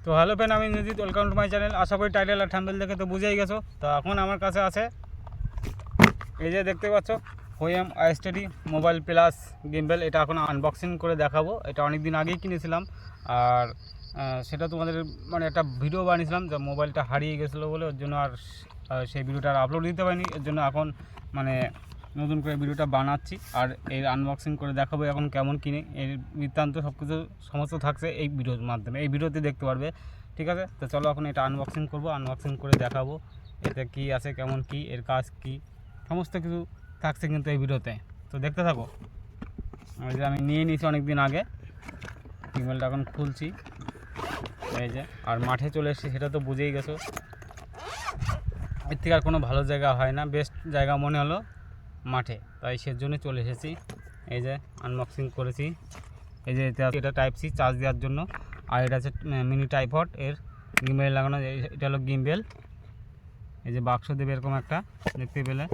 তো hello friend, আমি নিজিত, welcome to my channel. আশা করি টাইটেল আর থাম্বনেল দেখে তো বুঝেই গেছো। তো এখন আমার কাছে আছে এই যে দেখতে পাচ্ছ হোয়েম আইএসটি মোবাইল প্লাস গিম্বেল। এটা এখন আনবক্সিং করে দেখাবো। এটা অনেক দিন আগেই কিনেছিলাম, আর সেটা তোমাদের মানে একটা ভিডিও বানিয়েছিলাম যে মোবাইলটা হারিয়ে গেছিলো বলে, ওর জন্য আর সেই ভিডিওটা আর আপলোড দিতে পারিনি। এর জন্য এখন মানে নতুন করে ভিডিওটা বানাচ্ছি আর এর আনবক্সিং করে দেখাবো এখন কেমন কিনে। এর বৃত্তান্ত সব কিছু সমস্ত থাকছে এই ভিডিওর মাধ্যমে, এই ভিডিওতে দেখতে পারবে। ঠিক আছে, তো চলো এখন এটা আনবক্সিং করব, আনবক্সিং করে দেখাবো এতে কি আছে, কেমন কি, এর কাজ কি, সমস্ত কিছু থাকছে কিন্তু এই ভিডিওতে। তো দেখতে থাকো। এই যে আমি নিয়ে নিয়েছি অনেক দিন আগে, ইমেলটা এখন খুলছি। এই যে আর মাঠে চলে এসেছি, সেটা তো বুঝেই গেছো। এর থেকে আর কোনো ভালো জায়গা হয় না, বেস্ট জায়গা মনে হলো মাঠে, তাই সেজন্য চলে এসেছি। এই যে আনবক্সিং করেছি। এই যে এটা টাইপ সি চার্জ দেওয়ার জন্য, আর এটা হচ্ছে মিনি টাইপড এর গিম্বেল লাগানো। এটা হলো গিম্বেল। এই যে বাক্স দেবে এরকম একটা, দেখতে পেলে।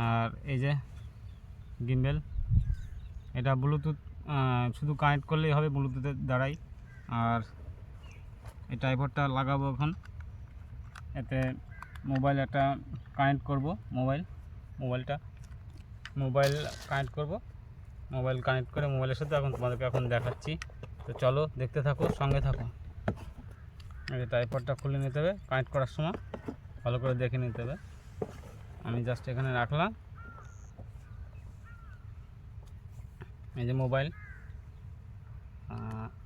আর এই যে গিম্বেল, এটা ব্লুটুথ শুধু কানেক্ট করলেই হবে ব্লুটুথের দ্বারাই। আর এই টাইপডটা লাগাবো এখন, এতে মোবাইল একটা কানেক্ট করব, মোবাইল কানেক্ট করব। মোবাইল কানেক্ট করে মোবাইলের সাথে এখন তোমাদেরকে এখন দেখাচ্ছি। তো চলো দেখতে থাকো, সঙ্গে থাকো। এই যে ট্রাইপডটা খুলে নিতে হবে, কানেক্ট করার সময় ভালো করে দেখে নিতে হবে। আমি জাস্ট এখানে রাখলাম। এই যে মোবাইল,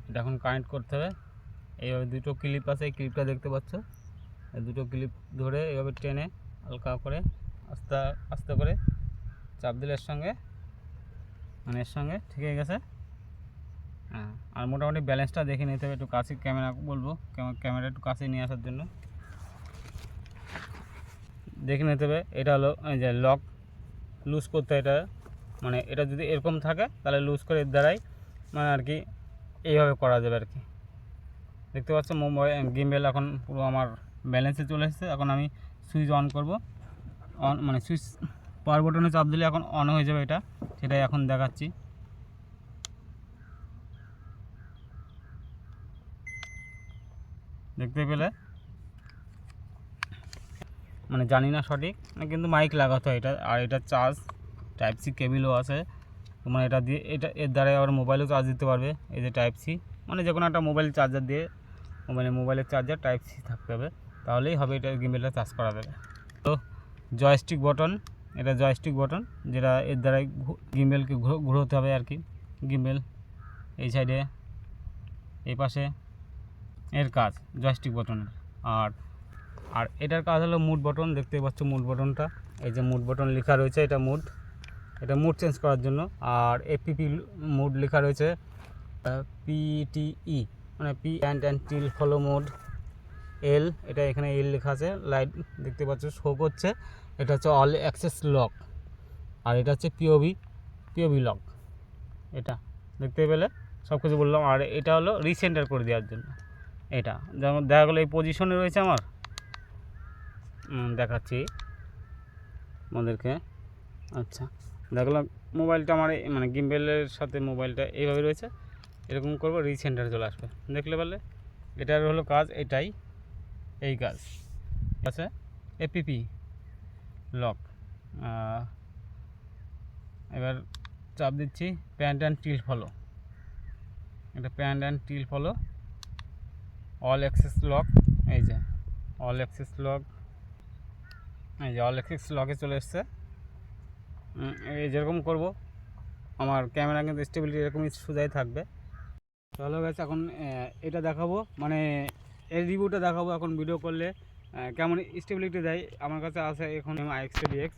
এটা এখন কানেক্ট করতে হবে। এইভাবে দুটো ক্লিপ আছে, এই ক্লিপটা দেখতে পাচ্ছ, এই দুটো ক্লিপ ধরে এইভাবে টেনে হালকা করে আস্তে আস্তে করে চাপ দিলে এর সঙ্গে ঠিক হয়ে গেছে। হ্যাঁ, আর মোটামুটি ব্যালেন্সটা দেখে নিতে হবে। একটু কাছে ক্যামেরা বলবো, ক্যামেরা একটু কাছে নিয়ে আসার জন্য দেখে নিতে হবে। এটা হলো এই যে লক, লুজ করতে হয় এটা, মানে এটা যদি এরকম থাকে তাহলে লুজ করে এর দ্বারাই মানে আর কি এইভাবে করা যাবে আর কি। দেখতে পাচ্ছ মোবাইল গিম্বেল এখন পুরো আমার ব্যালেন্সে চলে এসেছে। এখন আমি সুইচ অন করব, অন মানে সুইচ পাওয়ার বাটনে চাপ দিলে এখন অন হয়ে যাবে এটা, সেটাই এখন দেখাচ্ছি। দেখতে পেলে, মানে জানি না সঠিক, কিন্তু মাইক লাগাতে হয় এটা। আর এটা চার্জ টাইপ সি কেবিলও আছে, তোমার এটা দিয়ে এটা এর দ্বারাই আবার মোবাইলও চার্জ দিতে পারবে। এই যে টাইপ সি, মানে যে কোনো একটা মোবাইল চার্জার দিয়ে মোবাইলের চার্জার টাইপ সি থাকতে হবে, তাহলেই হবে এটা গিম্বেলটা চার্জ করা যাবে। তো জয়স্টিক বটন, এটা জয়স্টিক বটন, যেটা এর দ্বারাই গিম্বেলকে ঘোরাতে হবে আর কি। গিম্বেল এই সাইডে, এই পাশে এর কাজ জয়স্টিক বটনের। আর এটার কাজ হলো মুড বটন, দেখতে পাচ্ছ মুড বটনটা, এই যে মুড বটন লেখা রয়েছে, এটা মুড চেঞ্জ করার জন্য। আর এপিপি মুড লেখা রয়েছে, পিটিই মানে P and till follow mode. L, এটা এখানে এল লেখা আছে, লাইট দেখতে পাচ্ছ শো করছে। এটা হচ্ছে অল অ্যাক্সেস লক। আর এটা হচ্ছে পিওভি লক। এটা দেখতে পেলে সব কিছু বললাম। আর এটা হলো রিসেন্টার করে দেওয়ার জন্য। এটা যেমন দেখা গেলো এই পজিশনে রয়েছে আমার, দেখাচ্ছি আমাদেরকে। আচ্ছা, দেখলাম মোবাইলটা আমার মানে গিম্বেলের সাথে মোবাইলটা এইভাবে রয়েছে, এরকম করবো, রিসেন্টারে চলে আসবে, দেখলে বলে। এটার হলো কাজ এটাই, এই কাজ আছে। এপিপি লক, এবার চাপ দিচ্ছি প্যান্ট অ্যান্ড টিল ফলো। এটা pant and till follow, all access lock. এই যে অল অ্যাক্সেস লক, এই যে অল অ্যাক্সেস লকে চলে এসছে। এই যেরকম করব, আমার ক্যামেরা কিন্তু স্টেবিলিটি এরকমই সোজাই থাকবে। ভালো গেছে। এখন এটা দেখাবো, মানে এর রিভিউটা দেখাবো এখন ভিডিও করলে কেমন স্টেবিলিটি দেয়। আমার কাছে আছে এখন i/DX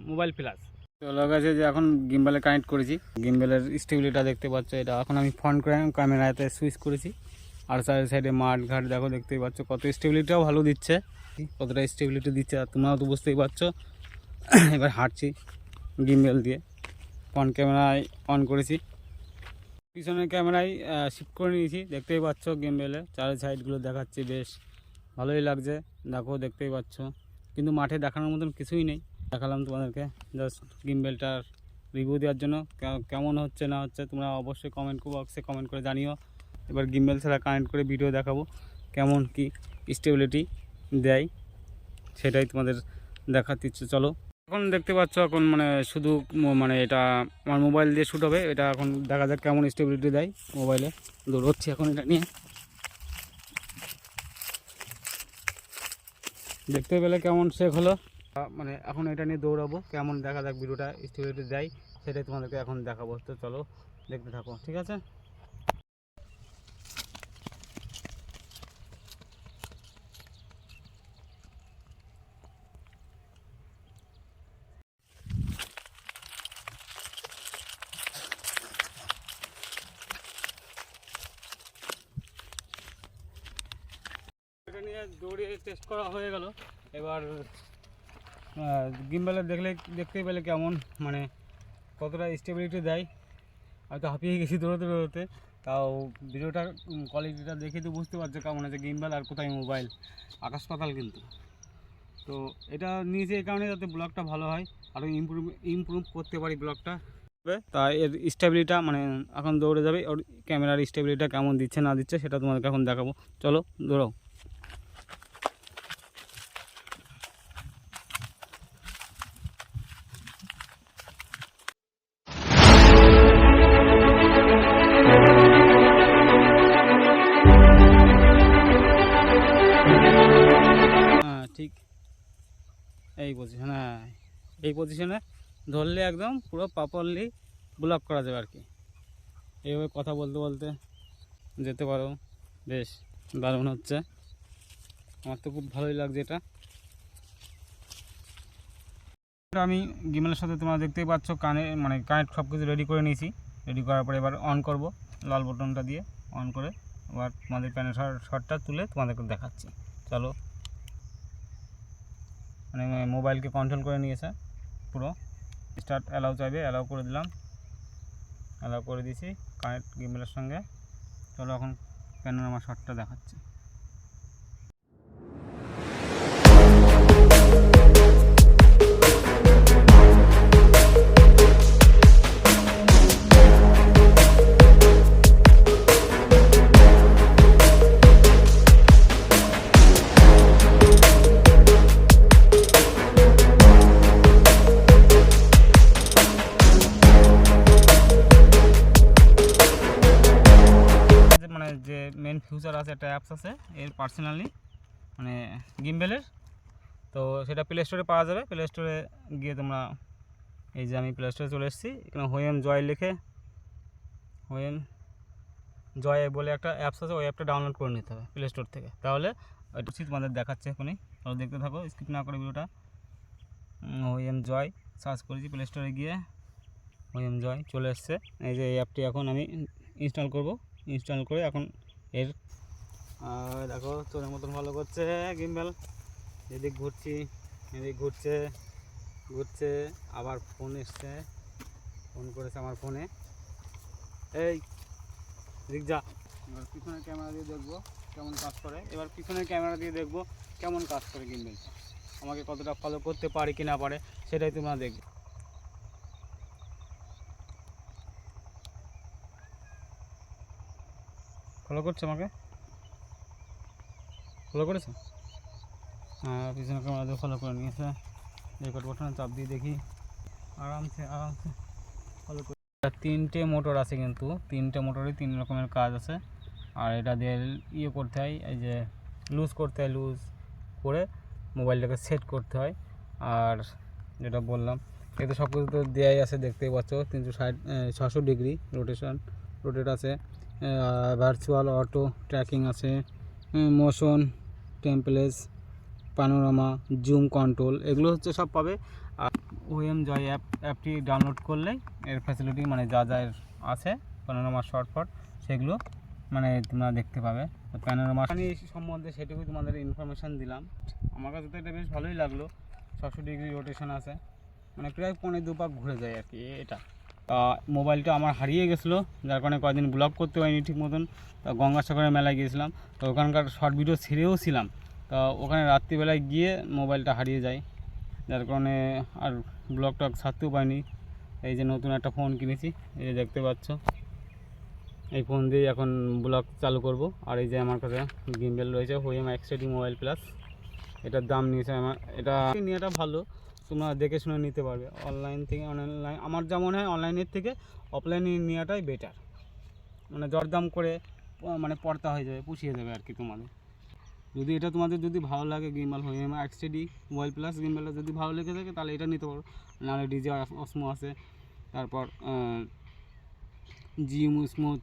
মোবাইল প্লাস। ভালো গেছে যে এখন গিম্বেলে কানেক্ট করেছি, গিম্বেলের স্টেবিলিটিটা দেখতে পাচ্ছ। এটা এখন আমি ফ্রন্ট ক্যামেরাতে সুইচ করেছি, আর সাইডে মাঠ ঘাট দেখো, দেখতেই পাচ্ছ কত স্টেবিলিটিটাও ভালো দিচ্ছে, কতটা স্টেবিলিটি দিচ্ছে আর তোমরাও তো বুঝতেই পারছো। এবার হাঁটছি গিম্বেল দিয়ে, ফ্রন্ট ক্যামেরায় অন করেছি, পিছনের ক্যামেরায় শিফট করে নিয়েছি। দেখতেই পাচ্ছ গিম্বেলে চারি সাইডগুলো দেখাচ্ছি, বেশ ভালোই লাগছে। দেখো দেখতেই পাচ্ছ, কিন্তু মাঠে দেখানোর মতন কিছুই নেই। দেখালাম তোমাদেরকে জাস্ট গিম্বেলটার রিভিউ দেওয়ার জন্য। কেমন হচ্ছে না হচ্ছে তোমরা অবশ্যই কমেন্ট বক্সে কমেন্ট করে জানিও। এবার গিম্বেল ছাড়া কানেক্ট করে ভিডিও দেখাবো কেমন কি স্টেবিলিটি দেয়, সেটাই তোমাদের দেখাতে ইচ্ছে। চলো, এখন দেখতে পাচ্ছ এখন মানে শুধু মানে এটা আমার মোবাইল দিয়ে শ্যুট হবে, এটা এখন দেখা যাক কেমন স্টেবিলিটি দেয় মোবাইলে। দৌড়চ্ছি এখন এটা নিয়ে, দেখতে পেলে কেমন শেক হলো। মানে এখন এটা নিয়ে দৌড়াবো, কেমন দেখা যাক ভিডিওটা স্টেবিলিটি দেয় সেটাই তোমাদেরকে এখন দেখাবো। তো চলো দেখতে থাকো, ঠিক আছে। এটা নিয়ে দৌড়িয়ে টেস্ট করা হয়ে গেল। এবার গিম্বেলে দেখতেই পেলে কেমন মানে কতটা স্টেবিলিটি দেয়। হয়তো হাঁপিয়ে গেছি দৌড়াতে দৌড়াতে, তাও ভিডিওটার কোয়ালিটিটা দেখে তো বুঝতে পারছো কেমন আছে গিম্বেল আর কোথায় মোবাইল, আকাশ পাতাল কিন্তু। তো এটা নিয়েছি এই কারণে যাতে ব্লগটা ভালো হয়, আরও ইমপ্রুভ করতে পারি ব্লগটা। তা এর স্টেবিলিটা মানে এখন দৌড়ে যাবে, ওর ক্যামেরার স্টেবিলিটা কেমন দিচ্ছে না দিচ্ছে সেটা তোমাদেরকে এখন দেখাবো। চলো দৌড়াও। ঠিক এই পজিশন, হ্যাঁ এই পজিশনে ধরলে একদম পুরো প্রপারলি ব্লক করা যাবে আর কি। এইভাবে কথা বলতে বলতে যেতে পারো, বেশ দারুণ হচ্ছে, আমার তো খুব ভালোই লাগছে এটা। আমি গিম্বেলের সাথে তোমরা দেখতেই পাচ্ছ কানেক্ট সব কিছু রেডি করে নিয়েছি। রেডি করার পরে এবার অন করব, লাল বটনটা দিয়ে অন করে এবার তোমাদের প্যানেল শটটা তুলে তোমাদেরকে দেখাচ্ছি। চলো, মানে মোবাইলকে কন্ট্রোল করে নিয়েছে পুরো। স্টার্ট অ্যালাউ চাইবে, অ্যালাউ করে দিলাম, অ্যালাউ করে দিয়েছি কানেক্ট গিম্বেলের সঙ্গে। চলো এখন প্যানোরামা শটটা দেখাচ্ছি। যে মেন ফিউচার আছে, একটা অ্যাপস আছে এর পার্সোনালি মানে গিম্বেলের, তো সেটা প্লে স্টোরে পাওয়া যাবে। প্লে স্টোরে গিয়ে তোমরা, এই যে আমি প্লে স্টোরে চলে এসেছি, এখানে হোয়েম জয় লিখে হোয়েম জয় বলে একটা অ্যাপস আছে, ওই অ্যাপটা ডাউনলোড করে নিতে হবে প্লে স্টোর থেকে। তাহলে ওইটা তোমাদের দেখাচ্ছে এখনই, তাহলে দেখতে থাকো, স্কিপ না করে ভিডিওটা। হোয়েম জয় সার্চ করেছি প্লে স্টোরে গিয়ে, হোয়েম জয় চলে এসছে। এই যে এই অ্যাপটি এখন আমি ইনস্টল করব, ইনস্টল করে এখন এর দেখো তোদের মতন ভালো করছে গিম্বেল। এদিক ঘুরছি, এদিক ঘুরছে, আবার ফোন এসছে, ফোন করেছে আমার ফোনে। এই দিক যা, এবার পিছনের ক্যামেরা দিয়ে দেখবো কেমন কাজ করে। এবার পিছনের ক্যামেরা দিয়ে দেখবো কেমন কাজ করে গিম্বেল, আমাকে কতটা ফলো করতে পারে কি না পারে সেটাই তোমরা দেখবে। ফলো করছে আমাকে, ফলো করেছে, হ্যাঁ পিছনে ক্যামেরা দিয়ে ফলো করে নিয়েছে। রেকর্ড বাটনে চাপ দিয়ে দেখি, আরামসে ফলো করে। তিনটে মোটর আছে, কিন্তু তিনটে মোটরে তিন রকমের কাজ আছে। আর এটা দিয়ে ইয়ে করতে হয়, এই যে লুজ করতে হয়, লুজ করে মোবাইলটাকে সেট করতে হয়। আর যেটা বললাম এতে সব কিছু তো দেওয়াই আছে, দেখতেই পাচ্ছ 600 ডিগ্রি রোটেট আছে, ভার্চুয়াল অটো ট্র্যাকিং আছে, মোশন টেম্পলেস, পানোরামা, জুম কন্ট্রোল, এগুলো হচ্ছে সব পাবে। আর ওএম জয় অ্যাপটি ডাউনলোড করলে এর ফ্যাসিলিটি মানে যা যা আছে পানোরামা শর্টফট সেগুলো মানে তোমরা দেখতে পাবে। পানোরামা সম্বন্ধে সেটুকুই তোমাদের ইনফরমেশান দিলাম। আমার কাছে তো এটা বেশ ভালোই লাগলো, 600 ডিগ্রি রোটেশন আছে, মানে প্রায় 1.5-2 পাক ঘুরে যায় আর কি এটা। মোবাইলটা আমার হারিয়ে গেছিলো, যার কারণে কয়েকদিন ব্লগ করতে পারিনি ঠিক মতন। গঙ্গাসাগরের মেলায় গিয়েছিলাম, তো ওখানকার শর্ট ভিডিও ছেড়েও ছিলাম, তা ওখানে রাত্রিবেলায় গিয়ে মোবাইলটা হারিয়ে যায়, যার কারণে আর ব্লগটা ছাড়তেও পারিনি। এই যে নতুন একটা ফোন কিনেছি, এই যে দেখতে পাচ্ছ, এই ফোন দিয়ে এখন ব্লগ চালু করব। আর এই যে আমার কাছে গিম্বেল রয়েছে হোয়েম X30 মোবাইল প্লাস। এটার দাম নিয়েছে আমার, এটা নেওয়াটা ভালো, তোমরা দেখে শুনে নিতে পারবে। অনলাইন থেকে অনলাইন আমার যা মনে হয় অনলাইনের থেকে অফলাইনে নেওয়াটাই বেটার, মানে দরদাম করে মানে পড়তা হয়ে যাবে, পুষিয়ে যাবে আর কি তোমাদের। যদি এটা তোমাদের যদি ভালো লাগে গিম্বেল হোয়েম X30 মোবাইল প্লাস গিম্বেলটা যদি ভালো লেগে থাকে তাহলে এটা নিতে পারো। নাহলে ডিজে অসমো আছে, তারপর জিম স্মুথ,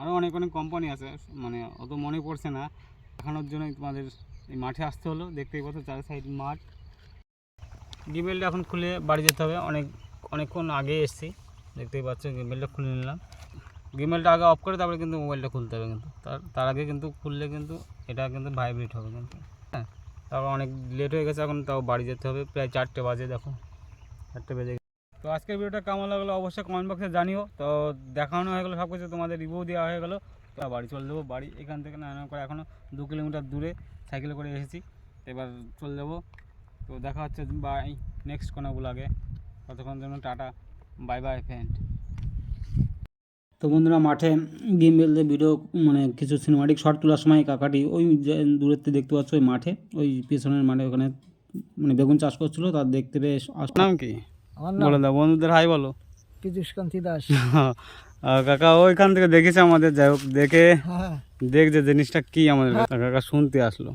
আরও অনেক অনেক কোম্পানি আছে, মানে অত মনে পড়ছে না। দেখানোর জন্যই তোমাদের এই মাঠে আসতে হলো। দেখতেই পাচ্ছ চার সাইড মাঠ। গিম্বেলটা এখন খুলে বাড়ি যেতে হবে, অনেকক্ষণ আগে এসেছি, দেখতেই পাচ্ছ গিম্বেলটা খুলে নিলাম। গিম্বেলটা আগে অফ করে তারপরে কিন্তু মোবাইলটা খুলতে হবে, কিন্তু তার আগে কিন্তু খুললে কিন্তু এটা কিন্তু ভাইব্রেট হবে কিন্তু। হ্যাঁ, তারপর অনেক লেট হয়ে গেছে এখন, তাও বাড়ি যেতে হবে, প্রায় 4টে বাজে, দেখো 4টে বেজে। তো আজকের ভিডিওটা কেমন লাগলো অবশ্যই কমেন্ট বক্সে জানিও। তো দেখানো হয়ে গেলো সব কিছু, তোমাদের রিভিউ দেওয়া হয়ে গেলো। তো বাড়ি চলে যাবো। বাড়ি এখান থেকে না করে এখনও 2 কিলোমিটার দূরে সাইকেলে করে এসেছি, এবার চলে যাবো। তো দেখা হচ্ছে বাই নেক্সট কোনো ব্লগে, ততক্ষণ জন্য টাটা, বাই বাই ফ্রেন্ড। তো বন্ধুরা মাঠে গিম্বেল দিয়ে ভিডিও মানে কিছু সিনেমাটিক শট তোলার সময় কাকাটি ওই দূরের থেকে দেখতে পাচ্ছ ওই মাঠে, ওই পিছনের মাঠে ওখানে মানে বেগুন চাষ করছিল, তার দেখতে পেয়ে। নাম কি বলো দাও, বন্ধুদের হাই বলো। পীযূষকান্তি দাস। কাকা ওইখান থেকে দেখেছে আমাদের, যাই হোক দেখে দেখছে জিনিসটা কি আমাদের কাকা শুনতে আসলো।